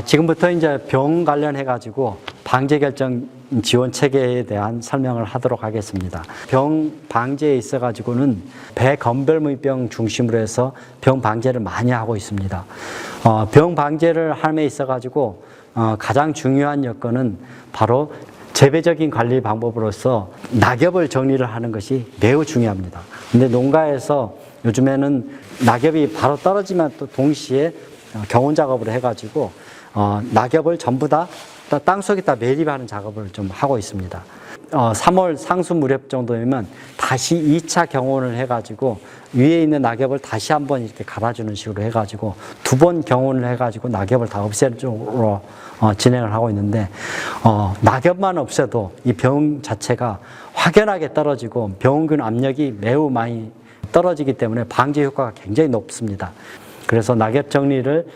지금부터 이제 병 관련해가지고 방제 결정 지원 체계에 대한 설명을 하도록 하겠습니다. 병 방제에 있어가지고는 배건별무병 중심으로 해서 병 방제를 많이 하고 있습니다. 병 방제를 함에 있어가지고 가장 중요한 여건은 바로 재배적인 관리 방법으로서 낙엽을 정리를 하는 것이 매우 중요합니다. 근데 농가에서 요즘에는 낙엽이 바로 떨어지면 또 동시에 경운 작업을 해가지고 낙엽을 전부 다 땅속에다 매립하는 작업을 좀 하고 있습니다. 3월 상수 무렵 정도면 다시 2차 경운을 해가지고 위에 있는 낙엽을 다시 한번 이렇게 갈아주는 식으로 해가지고 2번 경운을 해가지고 낙엽을 다 없애는 쪽으로 진행을 하고 있는데 낙엽만 없애도 이 병 자체가 확연하게 떨어지고 병원균 압력이 매우 많이 떨어지기 때문에 방제 효과가 굉장히 높습니다. 그래서 낙엽 정리를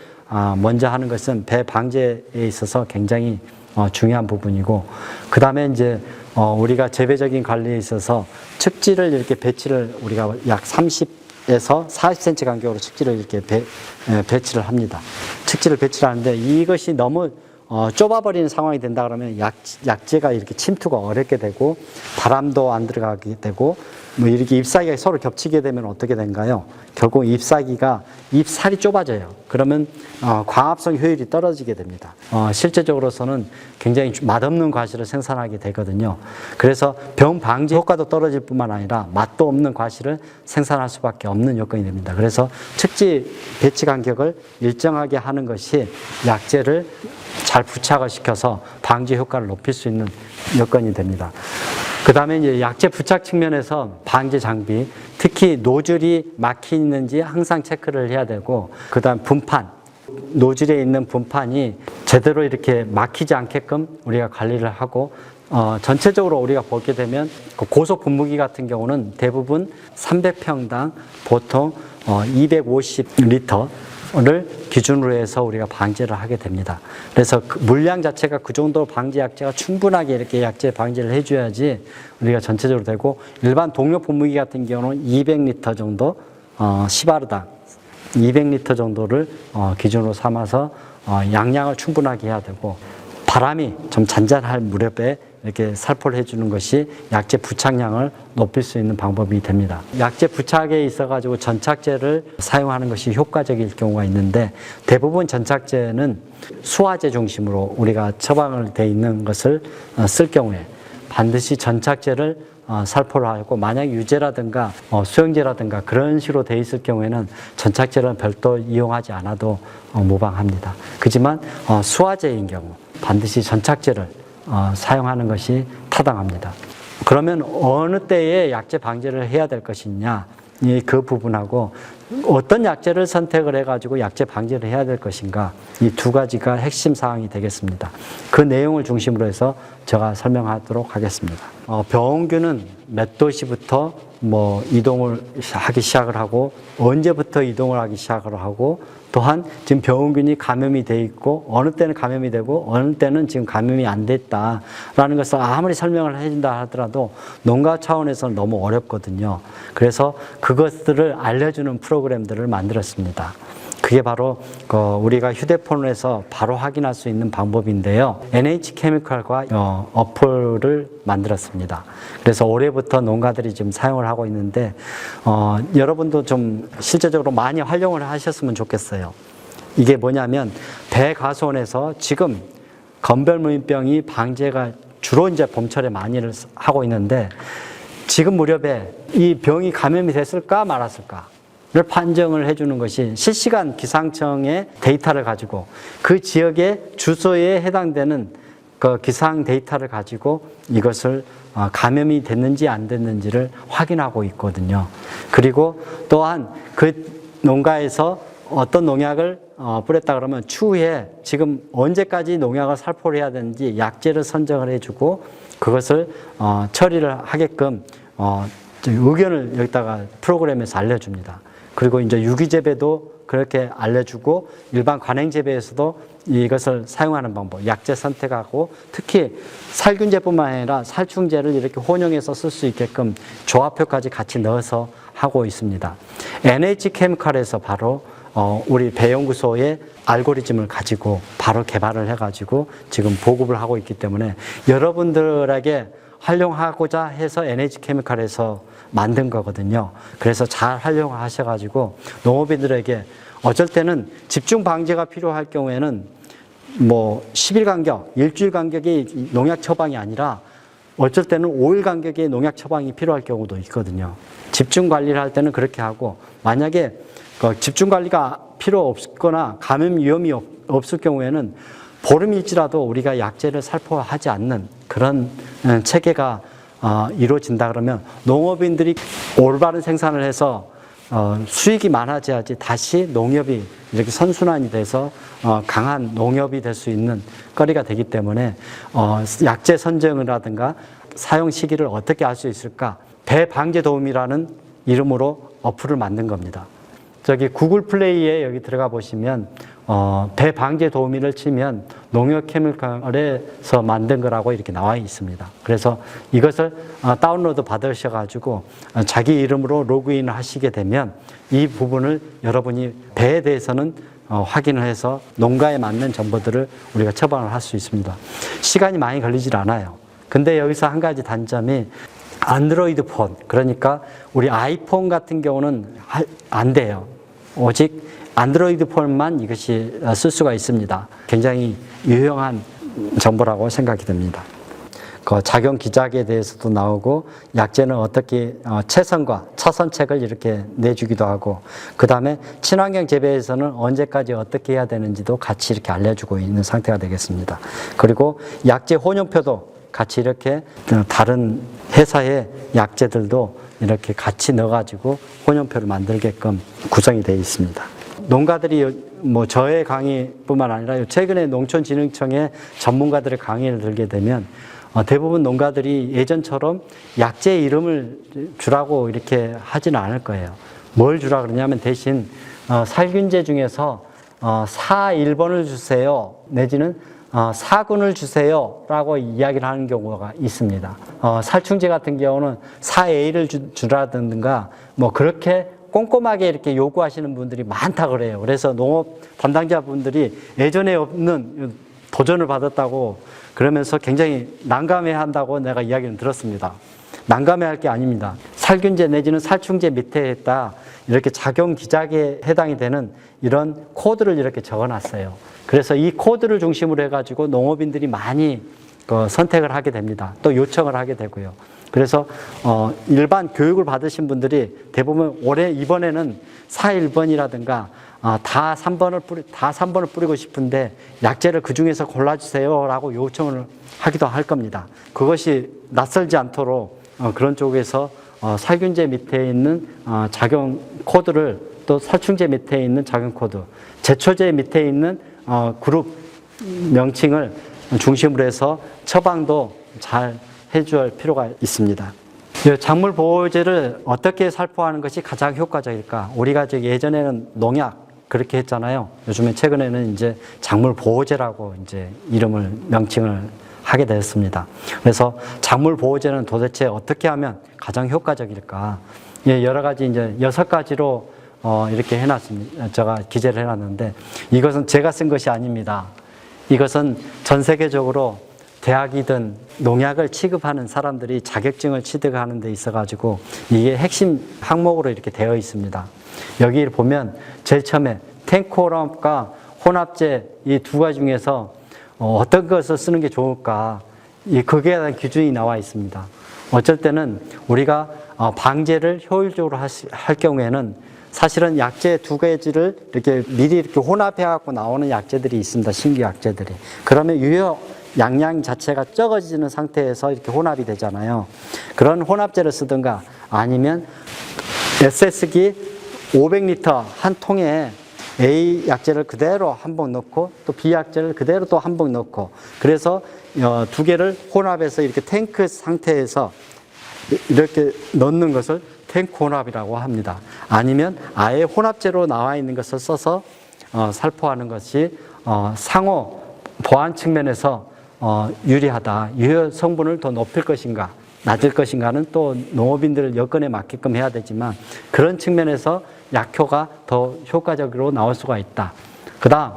먼저 하는 것은 배 방제에 있어서 굉장히 중요한 부분이고, 그 다음에 이제 우리가 재배적인 관리에 있어서 측지를 이렇게 배치를 우리가 약 30에서 40cm 간격으로 측지를 이렇게 배치를 합니다. 측지를 배치를 하는데 이것이 너무 좁아버리는 상황이 된다 그러면 약재가 이렇게 침투가 어렵게 되고 바람도 안 들어가게 되고 뭐 이렇게 잎사귀가 서로 겹치게 되면 어떻게 된가요? 결국 잎사귀가 잎살이 좁아져요. 그러면 광합성 효율이 떨어지게 됩니다. 실제적으로서는 굉장히 맛없는 과실을 생산하게 되거든요. 그래서 병 방지 효과도 떨어질 뿐만 아니라 맛도 없는 과실을 생산할 수밖에 없는 여건이 됩니다. 그래서 측지 배치 간격을 일정하게 하는 것이 약재를 잘 부착을 시켜서 방지 효과를 높일 수 있는 여건이 됩니다. 그 다음에 이제 약재 부착 측면에서 방제 장비, 특히 노즐이 막히 있는지 항상 체크를 해야 되고, 그 다음 분판, 노즐에 있는 분판이 제대로 이렇게 막히지 않게끔 우리가 관리를 하고, 전체적으로 우리가 보게 되면 고속 분무기 같은 경우는 대부분 300평당 보통 250리터 를 기준으로 해서 우리가 방제를 하게 됩니다. 그래서 그 물량 자체가 그 정도 방제 약재가 충분하게 이렇게 약재 방제를 해줘야지 우리가 전체적으로 되고, 일반 동력 분무기 같은 경우는 200리터 정도, 10아르당 200리터 정도를 기준으로 삼아서 양량을 충분하게 해야 되고, 바람이 좀 잔잔할 무렵에 이렇게 살포를 해주는 것이 약재 부착량을 높일 수 있는 방법이 됩니다. 약재 부착에 있어가지고 전착제를 사용하는 것이 효과적일 경우가 있는데, 대부분 전착제는 수화제 중심으로 우리가 처방을 돼 있는 것을 쓸 경우에 반드시 전착제를 살포를 하고, 만약 유제라든가 수용제라든가 그런 식으로 돼 있을 경우에는 전착제를 별도 이용하지 않아도 무방합니다. 그렇지만 수화제인 경우 반드시 전착제를 사용하는 것이 타당합니다. 그러면 어느 때에 약재 방제를 해야 될 것이냐, 그 부분하고 어떤 약재를 선택을 해가지고 약재 방제를 해야 될 것인가, 이 두 가지가 핵심 사항이 되겠습니다. 그 내용을 중심으로 해서 제가 설명하도록 하겠습니다. 병원균은 몇 도시부터 이동을 하기 시작을 하고, 언제부터 이동을 하기 시작을 하고, 또한 지금 병원균이 감염이 돼 있고 어느 때는 감염이 되고 어느 때는 지금 감염이 안 됐다라는 것을 아무리 설명을 해준다 하더라도 농가 차원에서는 너무 어렵거든요. 그래서 그것들을 알려주는 프로그램들을 만들었습니다. 그게 바로 우리가 휴대폰에서 바로 확인할 수 있는 방법인데요. NH케미칼과 어플을 만들었습니다. 그래서 올해부터 농가들이 지금 사용을 하고 있는데 여러분도 좀 실제적으로 많이 활용을 하셨으면 좋겠어요. 이게 뭐냐면 배가수원에서 지금 건별무인병이 방제가 주로 이제 봄철에 많이를 하고 있는데, 지금 무렵에 이 병이 감염이 됐을까 말았을까 를 판정을 해주는 것이 실시간 기상청의 데이터를 가지고 그 지역의 주소에 해당되는 그 기상 데이터를 가지고 이것을 감염이 됐는지 안 됐는지를 확인하고 있거든요. 그리고 또한 그 농가에서 어떤 농약을 뿌렸다 그러면 추후에 지금 언제까지 농약을 살포를 해야 되는지 약재를 선정을 해주고 그것을 처리를 하게끔 의견을 여기다가 프로그램에서 알려줍니다. 그리고 이제 유기재배도 그렇게 알려주고, 일반 관행재배에서도 이것을 사용하는 방법, 약재 선택하고, 특히 살균제뿐만 아니라 살충제를 이렇게 혼용해서 쓸 수 있게끔 조합표까지 같이 넣어서 하고 있습니다. NH케미칼에서 바로 우리 배연구소의 알고리즘을 가지고 바로 개발을 해가지고 지금 보급을 하고 있기 때문에 여러분들에게 활용하고자 해서 NH케미칼에서 만든 거거든요. 그래서 잘 활용하셔가지고 농업인들에게 어쩔 때는 집중 방제가 필요할 경우에는 뭐 10일 간격, 일주일 간격의 농약 처방이 아니라 어쩔 때는 5일 간격의 농약 처방이 필요할 경우도 있거든요. 집중 관리를 할 때는 그렇게 하고, 만약에 집중 관리가 필요 없거나 감염 위험이 없을 경우에는 보름일지라도 우리가 약제를 살포하지 않는 그런 체계가 이루어진다 그러면 농업인들이 올바른 생산을 해서 수익이 많아져야지 다시 농협이 이렇게 선순환이 돼서 강한 농협이 될 수 있는 거리가 되기 때문에 약제 선정이라든가 사용 시기를 어떻게 할 수 있을까, 배방제 도우미라는 이름으로 어플을 만든 겁니다. 저기 구글 플레이에 여기 들어가 보시면 배방제 도우미를 치면 농협 케미칼에서 만든 거라고 이렇게 나와 있습니다. 그래서 이것을 다운로드 받으셔가지고 자기 이름으로 로그인을 하시게 되면 이 부분을 여러분이 배에 대해서는 확인을 해서 농가에 맞는 정보들을 우리가 처방을 할 수 있습니다. 시간이 많이 걸리질 않아요. 근데 여기서 한 가지 단점이 안드로이드 폰, 그러니까 우리 아이폰 같은 경우는 안 돼요. 오직 안드로이드 폰만 이것이 쓸 수가 있습니다. 굉장히 유용한 정보라고 생각이 듭니다. 그 작용 기작에 대해서도 나오고, 약제는 어떻게 최선과 차선책을 이렇게 내주기도 하고, 그 다음에 친환경 재배에서는 언제까지 어떻게 해야 되는지도 같이 이렇게 알려주고 있는 상태가 되겠습니다. 그리고 약제 혼용표도 같이 이렇게 다른 회사의 약제들도 이렇게 같이 넣어가지고 혼용표를 만들게끔 구성이 되어 있습니다. 농가들이 뭐 저의 강의뿐만 아니라 최근에 농촌진흥청의 전문가들의 강의를 들게 되면 대부분 농가들이 예전처럼 약제 이름을 주라고 이렇게 하지는 않을 거예요. 뭘 주라 그러냐면 대신 살균제 중에서 4,1번을 주세요, 내지는 4군을 주세요 라고 이야기를 하는 경우가 있습니다. 살충제 같은 경우는 4A를 주라든가 뭐 그렇게 꼼꼼하게 이렇게 요구하시는 분들이 많다 그래요. 그래서 농업 담당자분들이 예전에 없는 도전을 받았다고 그러면서 굉장히 난감해 한다고 내가 이야기를 들었습니다. 난감해 할 게 아닙니다. 살균제 내지는 살충제 밑에 있다 이렇게 작용 기작에 해당이 되는 이런 코드를 이렇게 적어놨어요. 그래서 이 코드를 중심으로 해가지고 농업인들이 많이 선택을 하게 됩니다. 또 요청을 하게 되고요. 그래서 일반 교육을 받으신 분들이 대부분 올해 이번에는 4.1번이라든가 다 3번을 뿌리고 싶은데 약제를 그 중에서 골라주세요 라고 요청을 하기도 할 겁니다. 그것이 낯설지 않도록 그런 쪽에서 살균제 밑에 있는 작용 코드를, 또 살충제 밑에 있는 작용 코드, 제초제 밑에 있는 그룹 명칭을 중심으로 해서 처방도 잘 해줄 필요가 있습니다. 작물 보호제를 어떻게 살포하는 것이 가장 효과적일까? 우리가 예전에는 농약 그렇게 했잖아요. 요즘에 최근에는 이제 작물 보호제라고 이제 이름을 명칭을 하게 되었습니다. 그래서 작물 보호제는 도대체 어떻게 하면 가장 효과적일까? 여러 가지 이제 6가지로 이렇게 해놨습니다. 제가 기재를 해놨는데, 이것은 제가 쓴 것이 아닙니다. 이것은 전 세계적으로 대학이든 농약을 취급하는 사람들이 자격증을 취득하는 데 있어가지고 이게 핵심 항목으로 이렇게 되어 있습니다. 여기를 보면 제일 처음에 탱크홀합과 혼합제 이 두 가지 중에서 어떤 것을 쓰는 게 좋을까, 거기에 대한 기준이 나와 있습니다. 어쩔 때는 우리가 방제를 효율적으로 할 경우에는 사실은 약제 두 가지를 이렇게 미리 이렇게 혼합해 갖고 나오는 약제들이 있습니다. 신규 약제들이. 그러면 유효 양량 자체가 적어지는 상태에서 이렇게 혼합이 되잖아요. 그런 혼합제를 쓰든가, 아니면 SS기 500리터 한 통에 A 약제를 그대로 한 봉 넣고 또 B 약제를 그대로 또 한 봉 넣고, 그래서 두 개를 혼합해서 이렇게 탱크 상태에서 이렇게 넣는 것을 탱크 혼합이라고 합니다. 아니면 아예 혼합제로 나와 있는 것을 써서 살포하는 것이 상호 보안 측면에서 유리하다. 유효 성분을 더 높일 것인가 낮을 것인가는 또 농업인들 여건에 맞게끔 해야 되지만, 그런 측면에서 약효가 더 효과적으로 나올 수가 있다. 그 다음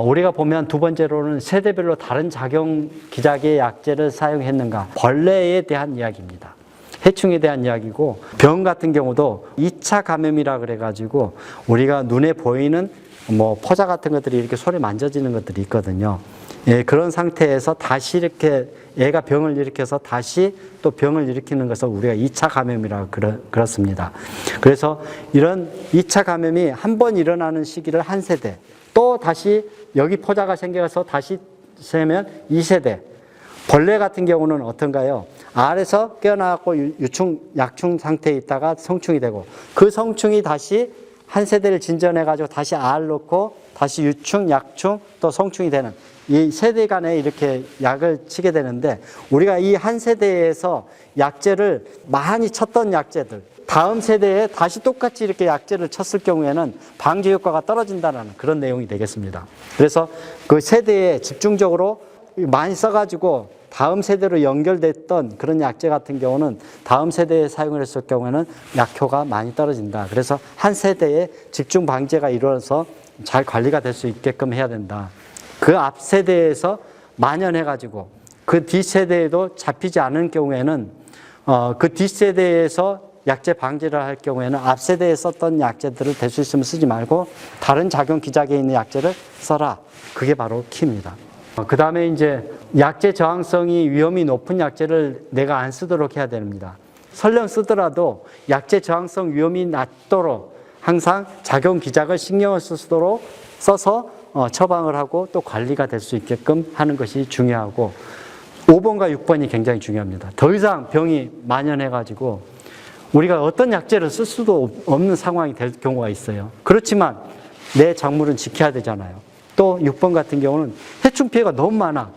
우리가 보면 두 번째로는 세대별로 다른 작용 기작의 약제를 사용했는가, 벌레에 대한 이야기입니다. 해충에 대한 이야기고, 병 같은 경우도 2차 감염이라 그래가지고 우리가 눈에 보이는 뭐 포자 같은 것들이 이렇게 손에 만져지는 것들이 있거든요. 예, 그런 상태에서 다시 이렇게 얘가 병을 일으켜서 다시 또 병을 일으키는 것을 우리가 2차 감염이라고 그렇습니다. 그래서 이런 2차 감염이 한 번 일어나는 시기를 한 세대, 또 다시 여기 포자가 생겨서 다시 세면 2세대. 벌레 같은 경우는 어떤가요? 알에서 깨어나고 약충 상태에 있다가 성충이 되고, 그 성충이 다시 한 세대를 진전해가지고 다시 알 넣고 다시 유충, 약충, 또 성충이 되는 이 세대 간에 이렇게 약을 치게 되는데, 우리가 이 한 세대에서 약제를 많이 쳤던 약제들, 다음 세대에 다시 똑같이 이렇게 약제를 쳤을 경우에는 방제 효과가 떨어진다는 그런 내용이 되겠습니다. 그래서 그 세대에 집중적으로 많이 써가지고 다음 세대로 연결됐던 그런 약제 같은 경우는 다음 세대에 사용을 했을 경우에는 약효가 많이 떨어진다. 그래서 한 세대에 집중 방제가 이루어서 잘 관리가 될 수 있게끔 해야 된다. 그 앞 세대에서 만연해가지고 그 뒷세대에도 잡히지 않은 경우에는 그 뒷세대에서 약제 방제를 할 경우에는 앞 세대에 썼던 약제들을 될 수 있으면 쓰지 말고 다른 작용 기작에 있는 약제를 써라. 그게 바로 키입니다. 그 다음에 이제 약제 저항성이 위험이 높은 약제를 내가 안 쓰도록 해야 됩니다. 설령 쓰더라도 약제 저항성 위험이 낮도록 항상 작용 기작을 신경을 쓰도록 써서 처방을 하고 또 관리가 될 수 있게끔 하는 것이 중요하고, 5번과 6번이 굉장히 중요합니다. 더 이상 병이 만연해가지고 우리가 어떤 약제를 쓸 수도 없는 상황이 될 경우가 있어요. 그렇지만 내 작물은 지켜야 되잖아요. 또 6번 같은 경우는 해충 피해가 너무 많아.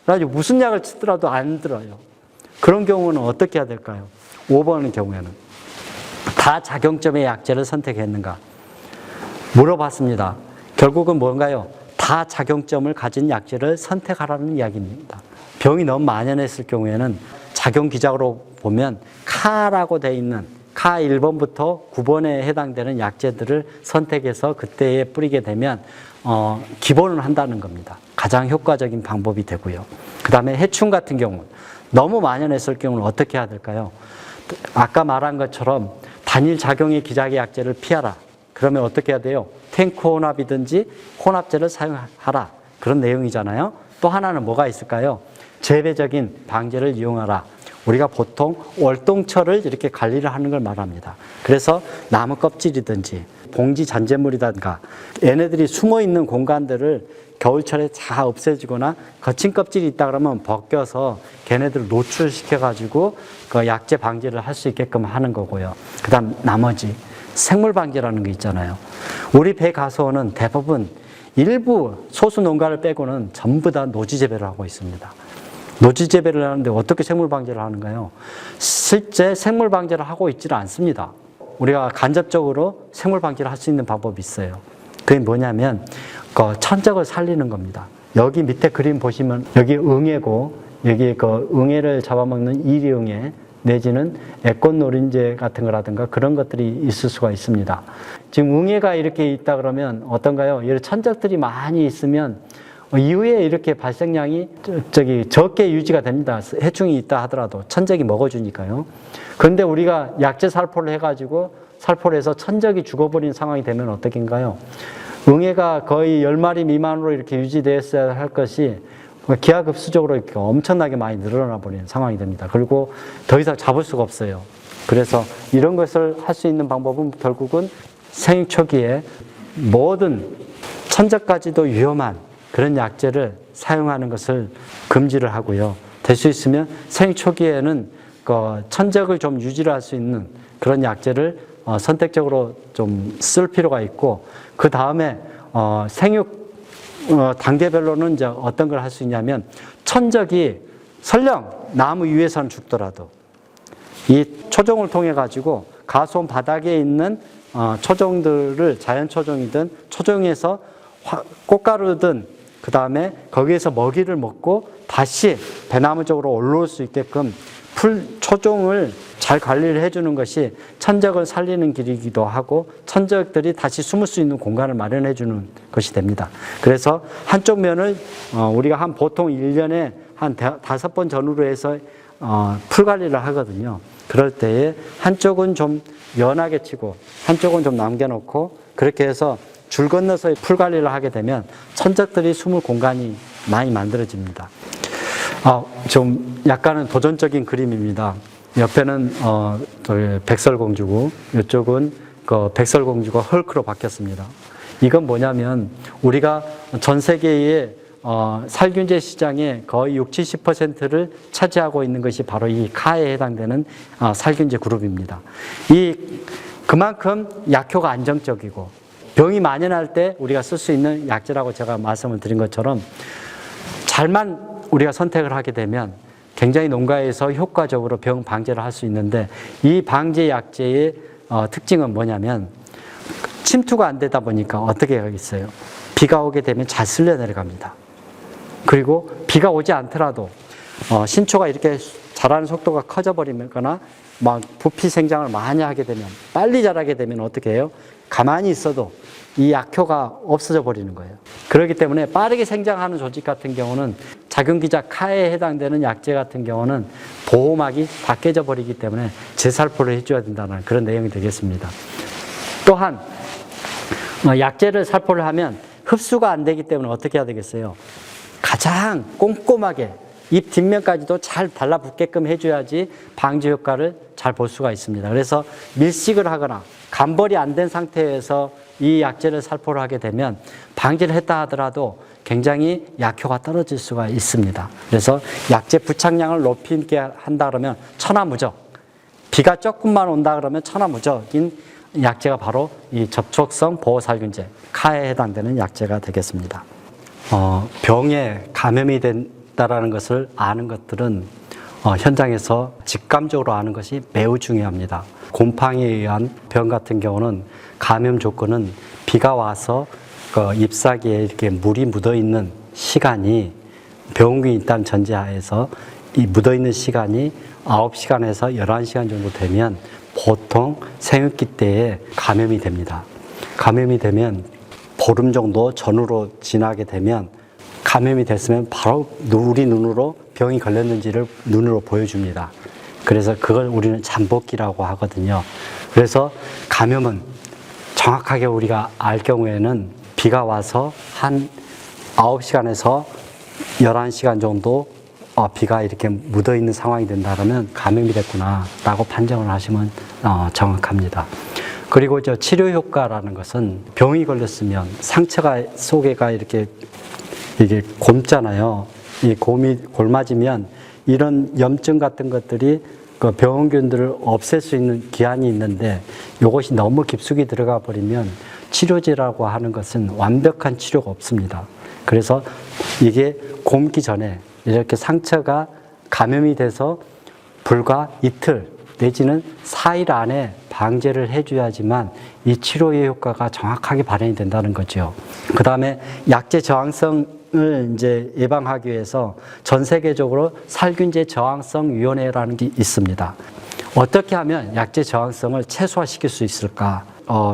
그래가지고 무슨 약을 치더라도 안 들어요. 그런 경우는 어떻게 해야 될까요? 5번의 경우에는 다작용점의 약제를 선택했는가 물어봤습니다. 결국은 뭔가요? 다작용점을 가진 약제를 선택하라는 이야기입니다. 병이 너무 만연했을 경우에는 작용 기작으로 보면 카라고 되어 있는 카 1번부터 9번에 해당되는 약제들을 선택해서 그때에 뿌리게 되면 기본을 한다는 겁니다. 가장 효과적인 방법이 되고요. 그 다음에 해충 같은 경우 너무 만연했을 경우는 어떻게 해야 될까요? 아까 말한 것처럼 단일 작용의 기작의 약제를 피하라. 그러면 어떻게 해야 돼요? 탱크 혼합이든지 혼합제를 사용하라. 그런 내용이잖아요. 또 하나는 뭐가 있을까요? 재배적인 방제를 이용하라. 우리가 보통 월동철을 이렇게 관리를 하는 걸 말합니다. 그래서 나무 껍질이든지 봉지 잔재물이든가 얘네들이 숨어있는 공간들을 겨울철에 다 없애주거나 거친 껍질이 있다 그러면 벗겨서 걔네들을 노출시켜가지고 그 약제 방제를 할 수 있게끔 하는 거고요. 그 다음 나머지 생물 방제라는 게 있잖아요. 우리 배가소는 대부분 일부 소수 농가를 빼고는 전부 다 노지 재배를 하고 있습니다. 노지 재배를 하는데 어떻게 생물 방제를 하는가요? 실제 생물 방제를 하고 있지는 않습니다. 우리가 간접적으로 생물 방제를 할 수 있는 방법이 있어요. 그게 뭐냐면 천적을 살리는 겁니다. 여기 밑에 그림 보시면 여기 응애고, 여기 그 응애를 잡아먹는 이리응애 내지는 애꽃노린재 같은 거라든가 그런 것들이 있을 수가 있습니다. 지금 응애가 이렇게 있다 그러면 어떤가요? 이런 천적들이 많이 있으면 이후에 이렇게 발생량이 적게 유지가 됩니다. 해충이 있다 하더라도 천적이 먹어주니까요. 그런데 우리가 약제 살포를 해가지고 살포를 해서 천적이 죽어버린 상황이 되면 어떻게인가요? 응애가 거의 10마리 미만으로 이렇게 유지되었어야 할 것이 기하급수적으로 이렇게 엄청나게 많이 늘어나 버리는 상황이 됩니다. 그리고 더 이상 잡을 수가 없어요. 그래서 이런 것을 할 수 있는 방법은 결국은 생육 초기에 모든 천적까지도 위험한 그런 약제를 사용하는 것을 금지를 하고요. 될 수 있으면 생육 초기에는 천적을 좀 유지를 할 수 있는 그런 약제를 선택적으로 좀 쓸 필요가 있고, 그 다음에 생육 단계별로는 이제 어떤 걸 할 수 있냐면, 천적이 설령 나무 위에서는 죽더라도 이 초종을 통해 가지고 가수원 바닥에 있는 초종들을 자연 초종이든 초종에서 꽃가루든 그 다음에 거기에서 먹이를 먹고 다시 배나무 쪽으로 올라올 수 있게끔 초종을 잘 관리를 해주는 것이 천적을 살리는 길이기도 하고 천적들이 다시 숨을 수 있는 공간을 마련해 주는 것이 됩니다. 그래서 한쪽 면을 우리가 보통 1년에 한 5번 전후로 해서 풀 관리를 하거든요. 그럴 때에 한쪽은 좀 연하게 치고 한쪽은 좀 남겨놓고 그렇게 해서 줄 건너서 풀 관리를 하게 되면 천적들이 숨을 공간이 많이 만들어집니다. 좀 약간은 도전적인 그림입니다. 옆에는 백설공주고 이쪽은 그 백설공주가 헐크로 바뀌었습니다. 이건 뭐냐면 우리가 전 세계의 살균제 시장의 거의 60, 70%를 차지하고 있는 것이 바로 이 카에 해당되는 살균제 그룹입니다. 그만큼 약효가 안정적이고 병이 만연할 때 우리가 쓸 수 있는 약제라고 제가 말씀을 드린 것처럼 잘만 우리가 선택을 하게 되면 굉장히 농가에서 효과적으로 병 방제를 할 수 있는데 이 방제 약제의 특징은 뭐냐면 침투가 안 되다 보니까 어떻게 하겠어요? 비가 오게 되면 잘 쓸려 내려갑니다. 그리고 비가 오지 않더라도 신초가 이렇게 자라는 속도가 커져 버리거나 막 부피 생장을 많이 하게 되면 빨리 자라게 되면 어떻게 해요? 가만히 있어도 이 약효가 없어져 버리는 거예요. 그렇기 때문에 빠르게 생장하는 조직 같은 경우는 작용기자 카에 해당되는 약제 같은 경우는 보호막이 다 깨져 버리기 때문에 재살포를 해줘야 된다는 그런 내용이 되겠습니다. 또한 약제를 살포를 하면 흡수가 안 되기 때문에 어떻게 해야 되겠어요? 가장 꼼꼼하게 잎 뒷면까지도 잘 달라붙게끔 해줘야지 방제 효과를 잘 볼 수가 있습니다. 그래서 밀식을 하거나 간벌이 안 된 상태에서 이 약제를 살포를 하게 되면 방제를 했다 하더라도 굉장히 약효가 떨어질 수가 있습니다. 그래서 약제 부착량을 높이게 한다 그러면 천하무적, 비가 조금만 온다 그러면 천하무적인 약제가 바로 이 접촉성 보호살균제 카에 해당되는 약제가 되겠습니다. 병에 감염이 된다라는 것을 아는 것들은 현장에서 직감적으로 아는 것이 매우 중요합니다. 곰팡이에 의한 병 같은 경우는 감염 조건은 비가 와서 그 잎사귀에 이렇게 물이 묻어 있는 시간이 병균이 있다는 전제하에서 이 묻어 있는 시간이 9시간에서 11시간 정도 되면 보통 생육기 때에 감염이 됩니다. 감염이 되면 보름 정도 전후로 지나게 되면 감염이 됐으면 바로 우리 눈으로 병이 걸렸는지를 눈으로 보여줍니다. 그래서 그걸 우리는 잠복기라고 하거든요. 그래서 감염은 정확하게 우리가 알 경우에는 비가 와서 한 9시간에서 11시간 정도 비가 이렇게 묻어 있는 상황이 된다면 감염이 됐구나라고 판정을 하시면 정확합니다. 그리고 치료 효과라는 것은 병이 걸렸으면 상처가 속에가 이게 곪잖아요. 이 곰이 골맞으면 이런 염증 같은 것들이 그 병원균들을 없앨 수 있는 기한이 있는데 이것이 너무 깊숙이 들어가 버리면 치료제라고 하는 것은 완벽한 치료가 없습니다. 그래서 이게 곪기 전에 이렇게 상처가 감염이 돼서 불과 이틀 내지는 4일 안에 방제를 해줘야지만 이 치료의 효과가 정확하게 발현이 된다는 거죠. 그 다음에 약제 저항성을 이제 예방하기 위해서 전 세계적으로 살균제 저항성 위원회라는 게 있습니다. 어떻게 하면 약제 저항성을 최소화시킬 수 있을까?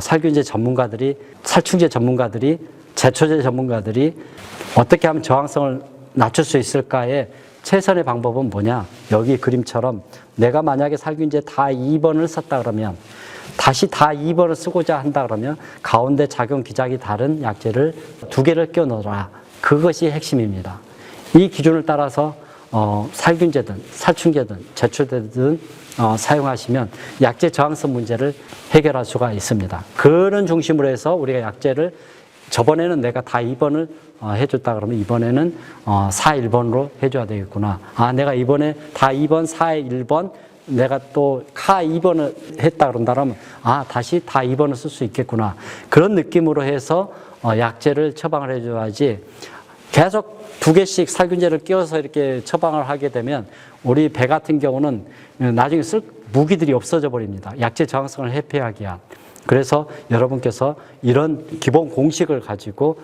살균제 전문가들이, 살충제 전문가들이, 제초제 전문가들이 어떻게 하면 저항성을 낮출 수 있을까에 최선의 방법은 뭐냐? 여기 그림처럼 내가 만약에 살균제 다 2번을 썼다 그러면 다시 다 2번을 쓰고자 한다 그러면 가운데 작용 기작이 다른 약제를 2개를 끼워 넣어라. 그것이 핵심입니다. 이 기준을 따라서 살균제든 살충제든 제초제든 사용하시면 약제 저항성 문제를 해결할 수가 있습니다. 그런 중심으로 해서 우리가 약제를 저번에는 내가 다 2번을 해줬다 그러면 이번에는 4, 1번으로 해줘야 되겠구나. 내가 이번에 다 2번, 4에 1번, 내가 또 카 2번을 했다 그런다면 다시 다 2번을 쓸 수 있겠구나. 그런 느낌으로 해서 약제를 처방을 해줘야지 계속 2개씩 살균제를 끼워서 이렇게 처방을 하게 되면 우리 배 같은 경우는 나중에 쓸 무기들이 없어져 버립니다. 약제 저항성을 회피하기 위한. 그래서 여러분께서 이런 기본 공식을 가지고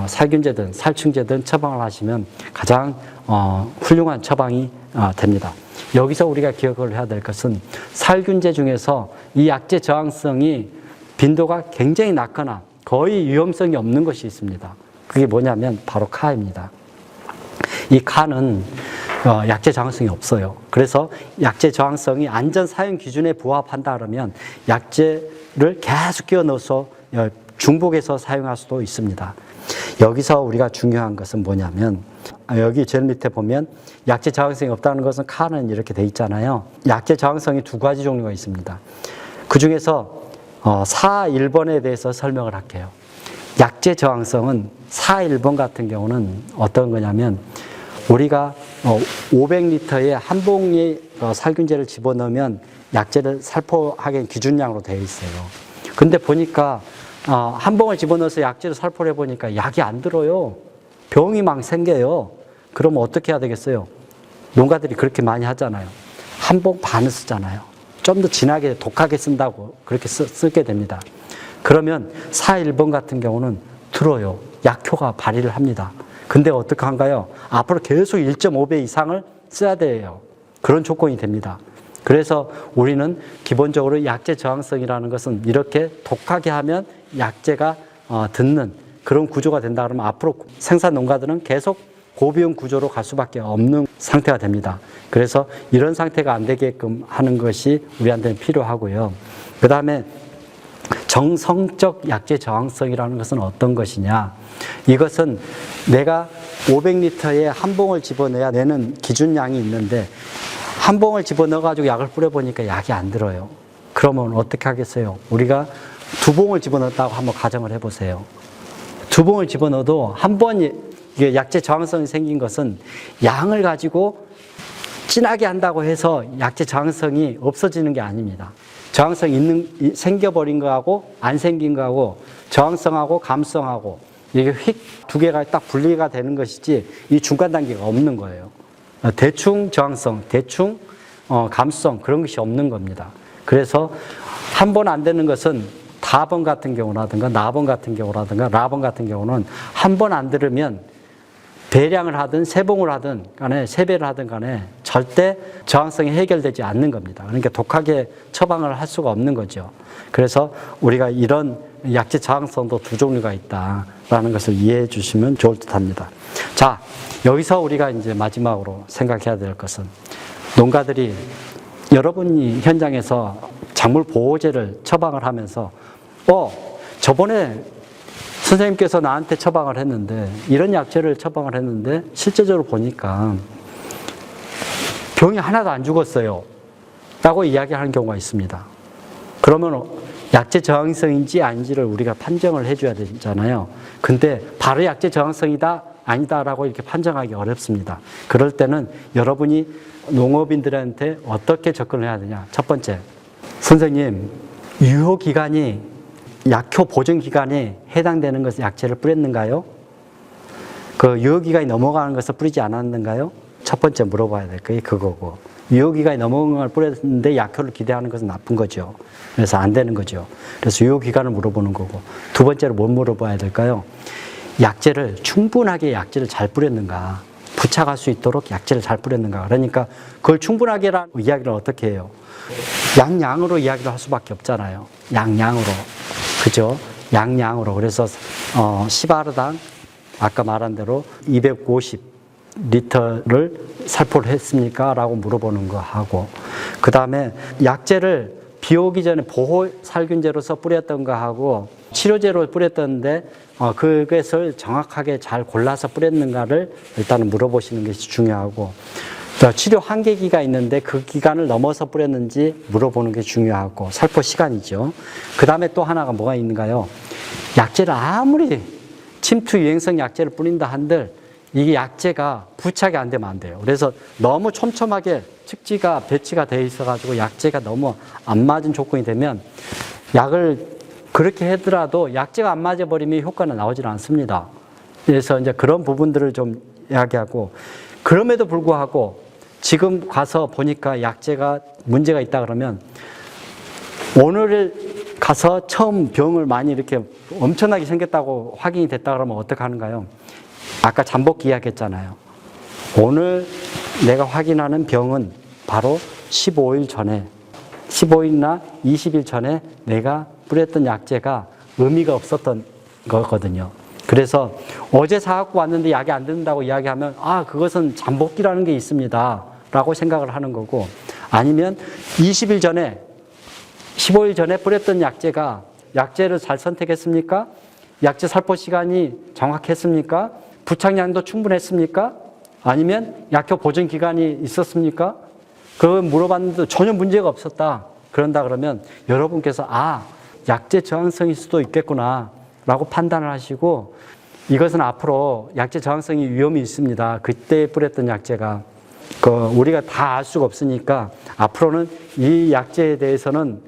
살균제든 살충제든 처방을 하시면 가장 훌륭한 처방이 됩니다. 여기서 우리가 기억을 해야 될 것은 살균제 중에서 이 약제 저항성이 빈도가 굉장히 낮거나 거의 위험성이 없는 것이 있습니다. 그게 뭐냐면 바로 카입니다. 이 카는 약제 저항성이 없어요. 그래서 약제 저항성이 안전 사용 기준에 부합한다 그러면 약제를 계속 끼워 넣어서 중복해서 사용할 수도 있습니다. 여기서 우리가 중요한 것은 뭐냐면 여기 제일 밑에 보면 약제 저항성이 없다는 것은 카는 이렇게 돼 있잖아요. 약제 저항성이 두 가지 종류가 있습니다. 그 중에서 4, 1번에 대해서 설명을 할게요. 약제 저항성은 4, 1번 같은 경우는 어떤 거냐면 우리가 500리터에 한 봉의 살균제를 집어넣으면 약제를 살포하기 기준량으로 되어 있어요. 근데 보니까 한 봉을 집어넣어서 약제를 살포를 해보니까 약이 안 들어요. 병이 막 생겨요. 그러면 어떻게 해야 되겠어요? 농가들이 그렇게 많이 하잖아요. 한 봉 반을 쓰잖아요. 좀 더 진하게 독하게 쓴다고 그렇게 쓰게 됩니다. 그러면 4, 1번 같은 경우는 들어요. 약효가 발휘를 합니다. 근데 어떻게 한가요? 앞으로 계속 1.5배 이상을 써야 돼요. 그런 조건이 됩니다. 그래서 우리는 기본적으로 약제 저항성이라는 것은 이렇게 독하게 하면 약제가 듣는 그런 구조가 된다 그러면 앞으로 생산 농가들은 계속 고비용 구조로 갈 수밖에 없는 상태가 됩니다. 그래서 이런 상태가 안 되게끔 하는 것이 우리한테는 필요하고요. 그 다음에 정성적 약제 저항성이라는 것은 어떤 것이냐. 이것은 내가 500리터에 한 봉을 집어넣어야 내는 기준량이 있는데 한 봉을 집어넣어가지고 약을 뿌려보니까 약이 안 들어요. 그러면 어떻게 하겠어요? 우리가 두 봉을 집어넣었다고 한번 가정을 해보세요. 두 봉을 집어넣어도 한 번이 약제 저항성이 생긴 것은 양을 가지고 진하게 한다고 해서 약제 저항성이 없어지는 게 아닙니다. 저항성이 생겨버린 거하고 안 생긴 거하고 저항성하고 감성하고 이게 휙 두 개가 딱 분리가 되는 것이지 이 중간 단계가 없는 거예요. 대충 저항성, 대충 감성 그런 것이 없는 겁니다. 그래서 한 번 안 되는 것은 다번 같은 경우라든가 나번 같은 경우라든가 라번 같은 경우는 한 번 안 들으면 배량을 하든 세봉을 하든 간에 세배를 하든 간에 절대 저항성이 해결되지 않는 겁니다. 그러니까 독하게 처방을 할 수가 없는 거죠. 그래서 우리가 이런 약제 저항성도 두 종류가 있다라는 것을 이해해 주시면 좋을 듯 합니다. 자, 여기서 우리가 이제 마지막으로 생각해야 될 것은 농가들이 여러분이 현장에서 작물 보호제를 처방을 하면서 저번에 선생님께서 나한테 처방을 했는데 이런 약제를 처방을 했는데 실제적으로 보니까 병이 하나도 안 죽었어요 라고 이야기하는 경우가 있습니다. 그러면 약제 저항성인지 아닌지를 우리가 판정을 해줘야 되잖아요. 근데 바로 약제 저항성이다 아니다라고 이렇게 판정하기 어렵습니다. 그럴 때는 여러분이 농업인들한테 어떻게 접근을 해야 되냐. 첫 번째, 선생님 유효기간이 약효 보증기간에 해당되는 것을 약제를 뿌렸는가요? 그 유효기간이 넘어가는 것을 뿌리지 않았는가요? 첫 번째 물어봐야 될 게 그거고, 유효기간이 넘어간 걸 뿌렸는데 약효를 기대하는 것은 나쁜 거죠. 그래서 안 되는 거죠. 그래서 유효기간을 물어보는 거고, 두 번째로 뭘 물어봐야 될까요? 약제를 충분하게 약제를 잘 뿌렸는가, 부착할 수 있도록 약제를 잘 뿌렸는가. 그러니까 그걸 충분하게라는 이야기를 어떻게 해요? 양으로 이야기를 할 수밖에 없잖아요. 양으로. 그죠? 양으로. 그래서 10아르당 아까 말한 대로 250리터를 살포를 했습니까? 라고 물어보는 거 하고, 그 다음에 약제를 비 오기 전에 보호 살균제로서 뿌렸던 거 하고 치료제로 뿌렸던데 그것을 정확하게 잘 골라서 뿌렸는가를 일단은 물어보시는 것이 중요하고, 치료 한계기가 있는데 그 기간을 넘어서 뿌렸는지 물어보는 게 중요하고, 살포 시간이죠. 그 다음에 또 하나가 뭐가 있는가요? 약제를 아무리 침투 유행성 약제를 뿌린다 한들 이게 약제가 부착이 안 되면 안 돼요. 그래서 너무 촘촘하게 측지가 배치가 돼 있어가지고 약제가 너무 안 맞은 조건이 되면 약을 그렇게 하더라도 약제가 안 맞아버리면 효과는 나오질 않습니다. 그래서 이제 그런 부분들을 좀 이야기하고, 그럼에도 불구하고 지금 가서 보니까 약제가 문제가 있다 그러면 오늘 가서 처음 병을 많이 이렇게 엄청나게 생겼다고 확인이 됐다 그러면 어떻게 하는가요? 아까 잠복기 이야기했잖아요. 오늘 내가 확인하는 병은 바로 15일 전에, 15일이나 20일 전에 내가 뿌렸던 약재가 의미가 없었던 거거든요. 그래서 어제 사갖고 왔는데 약이 안 된다고 이야기하면 그것은 잠복기라는 게 있습니다 라고 생각을 하는 거고, 아니면 20일 전에 15일 전에 뿌렸던 약재가 약재를 잘 선택했습니까? 약재 살포 시간이 정확했습니까? 부착량도 충분했습니까? 아니면 약효 보존 기간이 있었습니까? 그걸 물어봤는데 전혀 문제가 없었다. 그런다 그러면 여러분께서 약재 저항성일 수도 있겠구나 라고 판단을 하시고, 이것은 앞으로 약재 저항성이 위험이 있습니다. 그때 뿌렸던 약재가 우리가 다 알 수가 없으니까 앞으로는 이 약재에 대해서는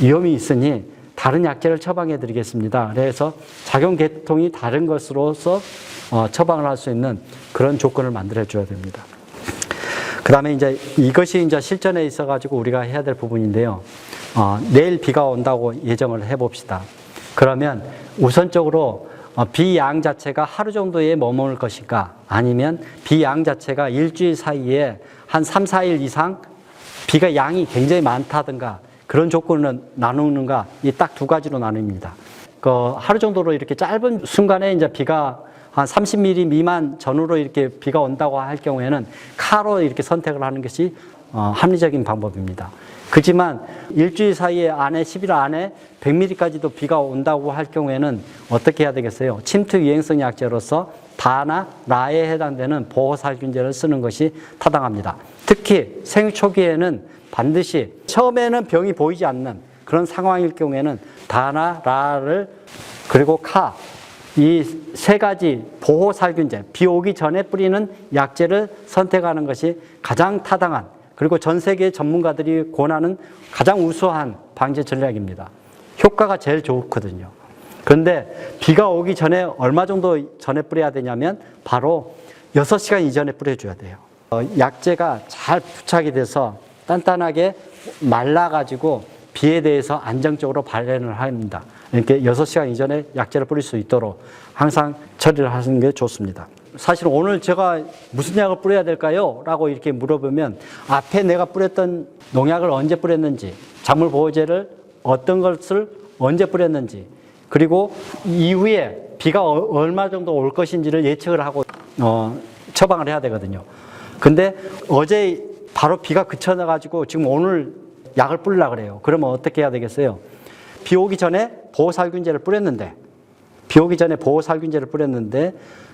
위험이 있으니 다른 약재를 처방해 드리겠습니다. 그래서 작용 계통이 다른 것으로서 처방을 할 수 있는 그런 조건을 만들어 줘야 됩니다. 그 다음에 이제 이것이 이제 실전에 있어가지고 우리가 해야 될 부분인데요. 내일 비가 온다고 예정을 해 봅시다. 그러면 우선적으로 비양 자체가 하루 정도에 머무를 것인가, 아니면 비양 자체가 일주일 사이에 한 3, 4일 이상 비가 양이 굉장히 많다든가 그런 조건을 나누는가, 이 딱 두 가지로 나눕니다. 하루 정도로 이렇게 짧은 순간에 이제 비가 한 30mm 미만 전후로 이렇게 비가 온다고 할 경우에는 카로 이렇게 선택을 하는 것이 합리적인 방법입니다. 그렇지만 일주일 사이에 안에 10일 안에 100mm까지도 비가 온다고 할 경우에는 어떻게 해야 되겠어요? 침투 유행성 약재로서 다나 라에 해당되는 보호살균제를 쓰는 것이 타당합니다. 특히 생육 초기에는 반드시 처음에는 병이 보이지 않는 그런 상황일 경우에는 다나 라를 그리고 카, 이 세 가지 보호살균제, 비 오기 전에 뿌리는 약재를 선택하는 것이 가장 타당한, 그리고 전 세계 전문가들이 권하는 가장 우수한 방제 전략입니다. 효과가 제일 좋거든요. 그런데 비가 오기 전에 얼마 정도 전에 뿌려야 되냐면 바로 6시간 이전에 뿌려줘야 돼요. 약재가 잘 부착이 돼서 단단하게 말라가지고 비에 대해서 안정적으로 발현을 합니다. 이렇게 6시간 이전에 약재를 뿌릴 수 있도록 항상 처리를 하는 게 좋습니다. 사실 오늘 제가 무슨 약을 뿌려야 될까요? 라고 이렇게 물어보면 앞에 내가 뿌렸던 농약을 언제 뿌렸는지, 작물보호제를 어떤 것을 언제 뿌렸는지, 그리고 이후에 비가 얼마 정도 올 것인지를 예측을 하고 처방을 해야 되거든요. 근데 어제 바로 비가 그쳐가지고 지금 오늘 약을 뿌리려고 그래요. 그러면 어떻게 해야 되겠어요? 비 오기 전에 보호살균제를 뿌렸는데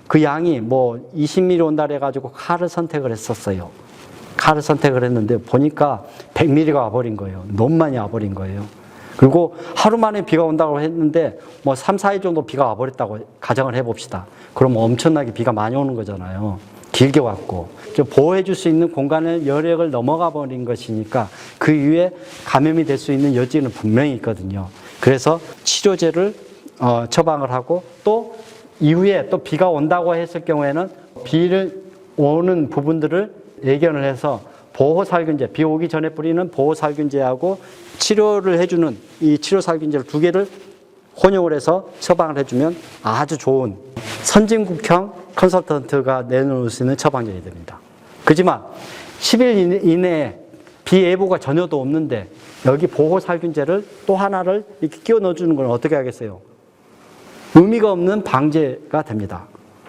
그 양이 뭐 20mm 온다 그래가지고 칼을 선택을 했었어요. 칼을 선택을 했는데 보니까 100mm가 와버린 거예요. 너무 많이 와버린 거예요. 그리고 하루 만에 비가 온다고 했는데 뭐 3, 4일 정도 비가 와버렸다고 가정을 해봅시다. 그럼 엄청나게 비가 많이 오는 거잖아요. 길게 왔고 보호해 줄 수 있는 공간을 여력을 넘어가 버린 것이니까 그 이후에 감염이 될 수 있는 여지는 분명히 있거든요. 그래서 치료제를 처방을 하고, 또 이후에 또 비가 온다고 했을 경우에는 비를 오는 부분들을 예견을 해서 보호살균제, 비 오기 전에 뿌리는 보호살균제하고 치료를 해주는 이 치료살균제를 두 개를 혼용을 해서 처방을 해주면 아주 좋은 선진국형 컨설턴트가 내놓을 수 있는 처방전이 됩니다. 그렇지만 10일 이내에 비 예보가 전혀도 없는데 여기 보호살균제를 또 하나를 이렇게 끼워 넣어주는 건 어떻게 하겠어요? 의미가 없는 방제가 됩니다.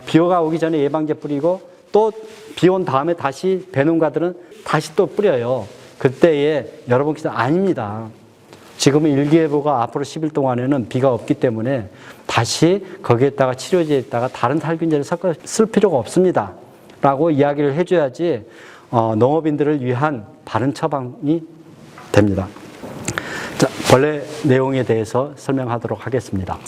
비가 오기 전에 예방제 뿌리고 또 비 온 다음에 다시 배농가들은 다시 또 뿌려요. 그때에 여러분께서 아닙니다. 지금은 일기예보가 앞으로 10일 동안에는 비가 없기 때문에 다시 거기에다가 치료제에다가 다른 살균제를 섞어 쓸 필요가 없습니다. 라고 이야기를 해줘야지 농업인들을 위한 바른 처방이 됩니다. 자, 벌레 내용에 대해서 설명하도록 하겠습니다.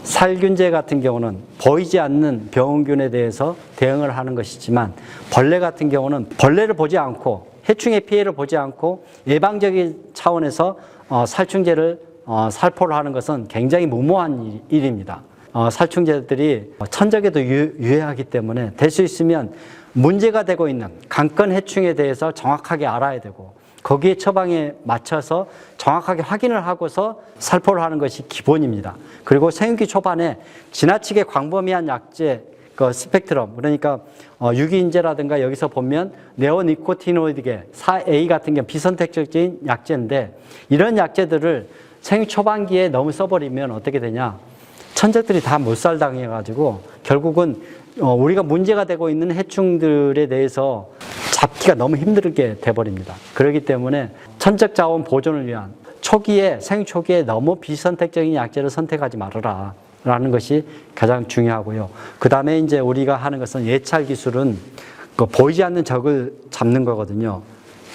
살균제 같은 경우는 보이지 않는 병원균에 대해서 대응을 하는 것이지만, 벌레 같은 경우는 벌레를 보지 않고 해충의 피해를 보지 않고 예방적인 차원에서 살충제를 살포를 하는 것은 굉장히 무모한 일입니다. 살충제들이 천적에도 유해하기 때문에 될 수 있으면 문제가 되고 있는 강건 해충에 대해서 정확하게 알아야 되고, 거기에 처방에 맞춰서 정확하게 확인을 하고서 살포를 하는 것이 기본입니다. 그리고 생육기 초반에 지나치게 광범위한 약제, 그 스펙트럼, 그러니까 유기인제라든가 여기서 보면 네오니코티노이드계 4A 같은 경우 비선택적인 약제인데, 이런 약제들을 생육 초반기에 너무 써버리면 어떻게 되냐, 천적들이 다 몰살당해가지고 결국은 우리가 문제가 되고 있는 해충들에 대해서 잡기가 너무 힘들게 돼버립니다. 그렇기 때문에 천적 자원 보존을 위한 생육 초기에 너무 비선택적인 약제를 선택하지 말아라 라는 것이 가장 중요하고요. 그 다음에 이제 우리가 하는 것은 예찰 기술은 그 보이지 않는 적을 잡는 거거든요.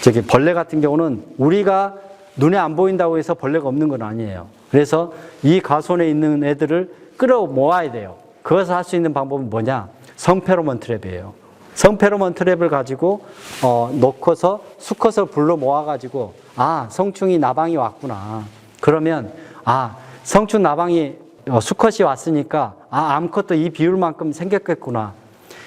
저기 벌레 같은 경우는 우리가 눈에 안 보인다고 해서 벌레가 없는 건 아니에요. 그래서 이 가손에 있는 애들을 끌어 모아야 돼요. 그것을 할 수 있는 방법은 뭐냐? 성페로몬 트랩이에요. 성페로몬 트랩을 가지고 놓고서 수컷을 불러 모아가지고, 아, 성충이 나방이 왔구나. 그러면 성충 나방이 수컷이 왔으니까 암컷도 이 비율만큼 생겼겠구나.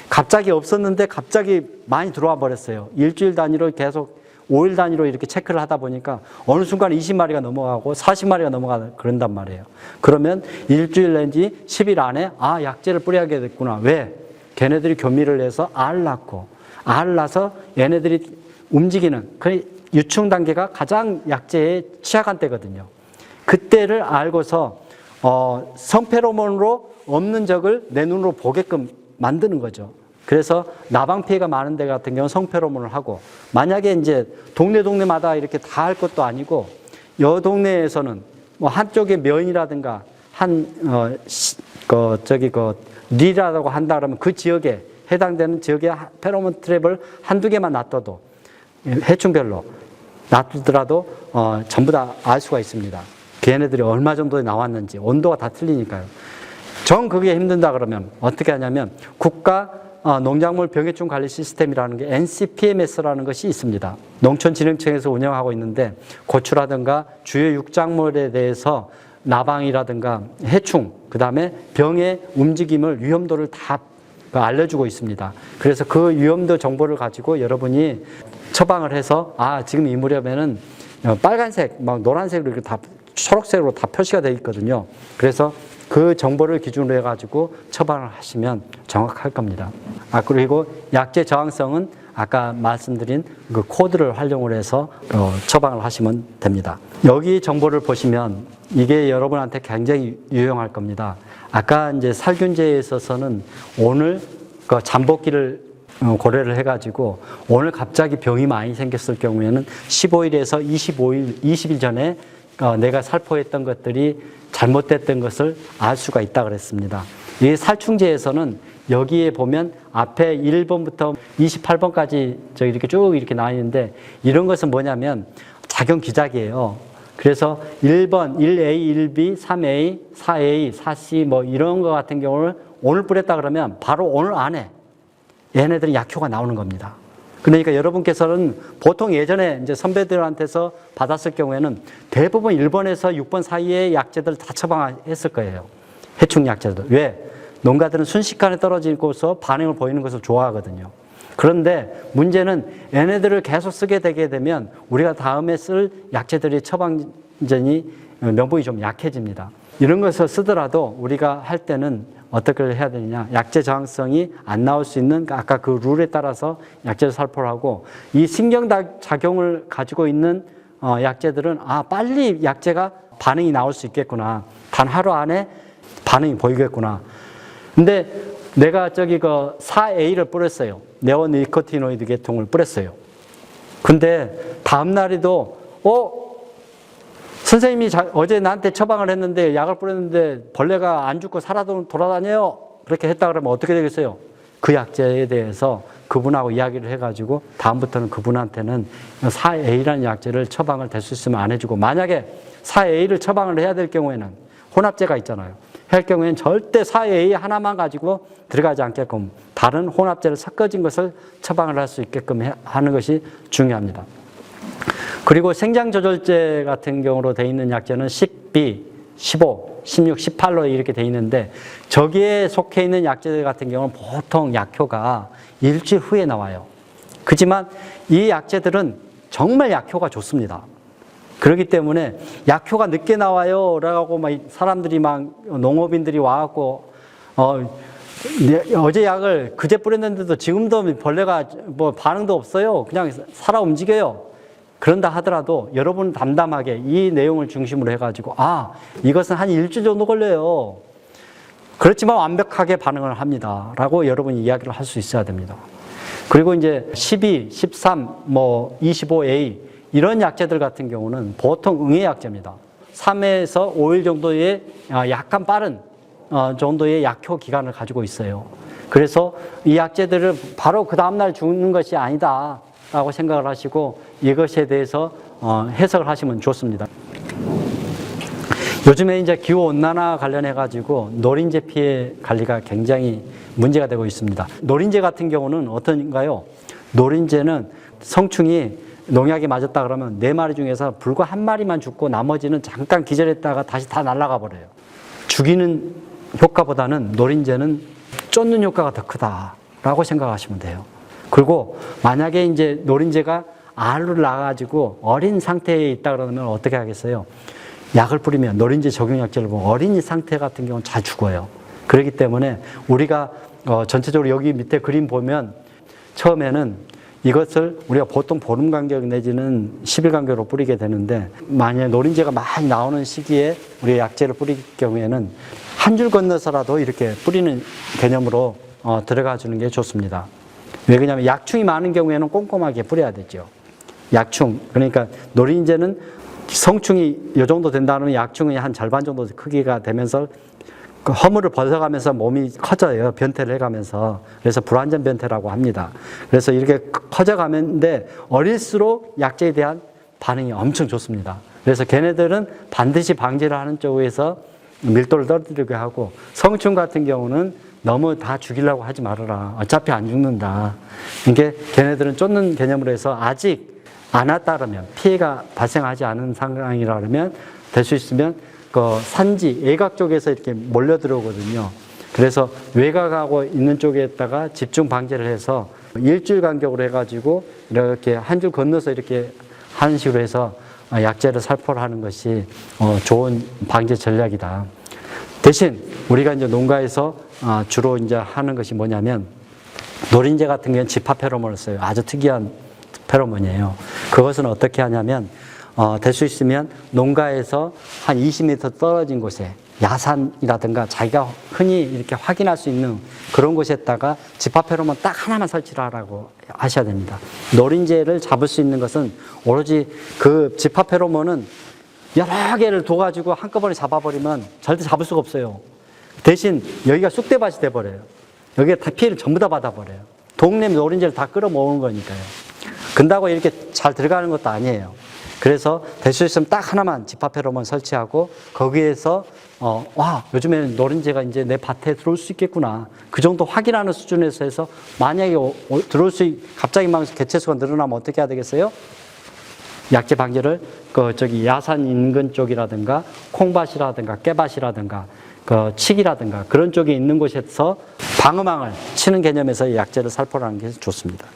갑자기 없었는데 갑자기 많이 들어와 버렸어요. 일주일 단위로 계속 5일 단위로 이렇게 체크를 하다 보니까 어느 순간 20마리가 넘어가고 40마리가 넘어가고 그런단 말이에요. 그러면 일주일 내지 10일 안에 약제를 뿌려야게 됐구나. 왜? 걔네들이 교미를 해서 알 낳아서 얘네들이 움직이는 그 유충 단계가 가장 약제에 취약한 때거든요. 그때를 알고서 성페로몬으로 없는 적을 내 눈으로 보게끔 만드는 거죠. 그래서 나방 피해가 많은 데 같은 경우는 성페로몬을 하고, 만약에 이제 동네마다 이렇게 다 할 것도 아니고, 여 동네에서는 뭐 한쪽에 면이라든가 리라고 한다 그러면 그 지역에 해당되는 지역에 페로몬 트랩을 한두 개만 놔둬도, 해충별로 놔두더라도 전부 다 알 수가 있습니다. 걔네들이 얼마 정도에 나왔는지, 온도가 다 틀리니까요. 정 그게 힘든다 그러면 어떻게 하냐면, 국가 농작물 병해충 관리 시스템이라는 게 NCPMS라는 것이 있습니다. 농촌진흥청에서 운영하고 있는데, 고추라든가 주요 육작물에 대해서 나방이라든가 해충, 그 다음에 병의 움직임을, 위험도를 다 알려주고 있습니다. 그래서 그 위험도 정보를 가지고 여러분이 처방을 해서, 지금 이 무렵에는 빨간색, 막 노란색으로 이렇게 다 초록색으로 다 표시가 되어 있거든요. 그래서 그 정보를 기준으로 해가지고 처방을 하시면 정확할 겁니다. 그리고 약제 저항성은 아까 말씀드린 그 코드를 활용을 해서 처방을 하시면 됩니다. 여기 정보를 보시면 이게 여러분한테 굉장히 유용할 겁니다. 아까 이제 살균제에 있어서는 오늘 그 잠복기를 고려를 해가지고, 오늘 갑자기 병이 많이 생겼을 경우에는 15일에서 20일 전에 내가 살포했던 것들이 잘못됐던 것을 알 수가 있다 그랬습니다. 이 살충제에서는 여기에 보면 앞에 1번부터 28번까지 이렇게 쭉 이렇게 나와 있는데, 이런 것은 뭐냐면 작용 기작이에요. 그래서 1번, 1A, 1B, 3A, 4A, 4C 뭐 이런 거 같은 경우를 오늘 뿌렸다 그러면 바로 오늘 안에 얘네들은 약효가 나오는 겁니다. 그러니까 여러분께서는 보통 예전에 이제 선배들한테서 받았을 경우에는 대부분 1번에서 6번 사이의 약제들 다 처방했을 거예요. 해충 약제들. 왜? 농가들은 순식간에 떨어지고서 반응을 보이는 것을 좋아하거든요. 그런데 문제는 얘네들을 계속 쓰게 되게 되면 우리가 다음에 쓸 약제들의 처방전이 명분이 좀 약해집니다. 이런 것을 쓰더라도 우리가 할 때는 어떻게 해야 되느냐, 약제 저항성이 안 나올 수 있는 아까 그 룰에 따라서 약제를 살포를 하고, 이 신경작용을 가지고 있는 약제들은 빨리 약제가 반응이 나올 수 있겠구나, 단 하루 안에 반응이 보이겠구나. 근데 내가 그 4A를 뿌렸어요. 네오니코티노이드 계통을 뿌렸어요. 근데 다음 날에도 선생님이 어제 나한테 처방을 했는데 약을 뿌렸는데 벌레가 안 죽고 살아도 돌아다녀요. 그렇게 했다 그러면 어떻게 되겠어요? 그 약제에 대해서 그분하고 이야기를 해가지고 다음부터는 그분한테는 4A라는 약제를 처방을 될 수 있으면 안 해주고, 만약에 4A를 처방을 해야 될 경우에는 혼합제가 있잖아요. 할 경우에는 절대 4A 하나만 가지고 들어가지 않게끔 다른 혼합제를 섞어진 것을 처방을 할 수 있게끔 하는 것이 중요합니다. 그리고 생장조절제 같은 경우로 되어 있는 약제는 10B, 15, 16, 18로 이렇게 되어 있는데, 저기에 속해 있는 약제들 같은 경우는 보통 약효가 일주일 후에 나와요. 그렇지만 이 약제들은 정말 약효가 좋습니다. 그렇기 때문에 약효가 늦게 나와요 라고 막 사람들이 막 농업인들이 와갖고 어제 약을 그제 뿌렸는데도 지금도 벌레가 뭐 반응도 없어요. 그냥 살아 움직여요. 그런다 하더라도 여러분 담담하게 이 내용을 중심으로 해가지고, 이것은 한 일주일 정도 걸려요. 그렇지만 완벽하게 반응을 합니다. 라고 여러분이 이야기를 할 수 있어야 됩니다. 그리고 이제 12, 13, 25A 이런 약제들 같은 경우는 보통 응애 약제입니다. 3회에서 5일 정도의 약간 빠른 정도의 약효 기간을 가지고 있어요. 그래서 이 약제들을 바로 그 다음날 죽는 것이 아니다 라고 생각을 하시고 이것에 대해서 해석을 하시면 좋습니다. 요즘에 이제 기후온난화 관련해 가지고 노린재 피해 관리가 굉장히 문제가 되고 있습니다. 노린재 같은 경우는 어떤가요? 노린재는 성충이 농약에 맞았다 그러면 4마리 중에서 불과 1마리만 죽고 나머지는 잠깐 기절했다가 다시 다 날아가 버려요. 죽이는 효과보다는 노린재는 쫓는 효과가 더 크다라고 생각하시면 돼요. 그리고 만약에 이제 노린재가 알을 낳아가지고 어린 상태에 있다 그러면 어떻게 하겠어요? 약을 뿌리면 노린재 적용약제를 보면 어린이 상태 같은 경우는 잘 죽어요. 그렇기 때문에 우리가 전체적으로 여기 밑에 그림 보면 처음에는 이것을 우리가 보통 보름 간격 내지는 10일 간격으로 뿌리게 되는데 만약에 노린재가 많이 나오는 시기에 우리가 약제를 뿌릴 경우에는 한 줄 건너서라도 이렇게 뿌리는 개념으로 들어가 주는 게 좋습니다. 왜 그러냐면 약충이 많은 경우에는 꼼꼼하게 뿌려야 되죠. 약충, 그러니까 노린재는 성충이 이 정도 된다면 약충이 한 절반 정도 크기가 되면서 그 허물을 벗어가면서 몸이 커져요. 변태를 해가면서. 그래서 불완전 변태라고 합니다. 그래서 이렇게 커져가는데 어릴수록 약제에 대한 반응이 엄청 좋습니다. 그래서 걔네들은 반드시 방제를 하는 쪽에서 밀도를 떨어뜨리게 하고 성충 같은 경우는 너무 다 죽이려고 하지 말아라. 어차피 안 죽는다. 이게 걔네들은 쫓는 개념으로 해서 아직 안 왔다 그러면 피해가 발생하지 않은 상황이라 그러면 될 수 있으면 그 산지, 외곽 쪽에서 이렇게 몰려 들어오거든요. 그래서 외곽하고 있는 쪽에다가 집중 방제를 해서 일주일 간격으로 해가지고 이렇게 한 줄 건너서 이렇게 하는 식으로 해서 약제를 살포를 하는 것이 좋은 방제 전략이다. 대신 우리가 이제 농가에서 주로 이제 하는 것이 뭐냐면 노린재 같은 경우는 집합 페로몬을 써요. 아주 특이한 페로몬이에요. 그것은 어떻게 하냐면 될 수 있으면 농가에서 한 20m 떨어진 곳에 야산이라든가 자기가 흔히 이렇게 확인할 수 있는 그런 곳에다가 집합 페로몬 딱 하나만 설치를 하라고 하셔야 됩니다. 노린재를 잡을 수 있는 것은 오로지 그 집합 페로몬은 여러 개를 둬가지고 한꺼번에 잡아버리면 절대 잡을 수가 없어요. 대신 여기가 쑥대밭이 돼버려요. 여기에 다 피해를 전부 다 받아버려요. 동네 노린재를 다 끌어모으는 거니까요. 근다고 이렇게 잘 들어가는 것도 아니에요. 그래서 될 수 있으면 딱 하나만 집합 페로몬 설치하고 거기에서 요즘에는 노린재가 이제 내 밭에 들어올 수 있겠구나. 그 정도 확인하는 수준에서 해서 만약에 들어올 갑자기 막 개체수가 늘어나면 어떻게 해야 되겠어요? 약제 방제를 야산 인근 쪽이라든가 콩밭이라든가 깨밭이라든가 칡이라든가 그런 쪽에 있는 곳에서 방어망을 치는 개념에서 약제를 살포하는 게 좋습니다.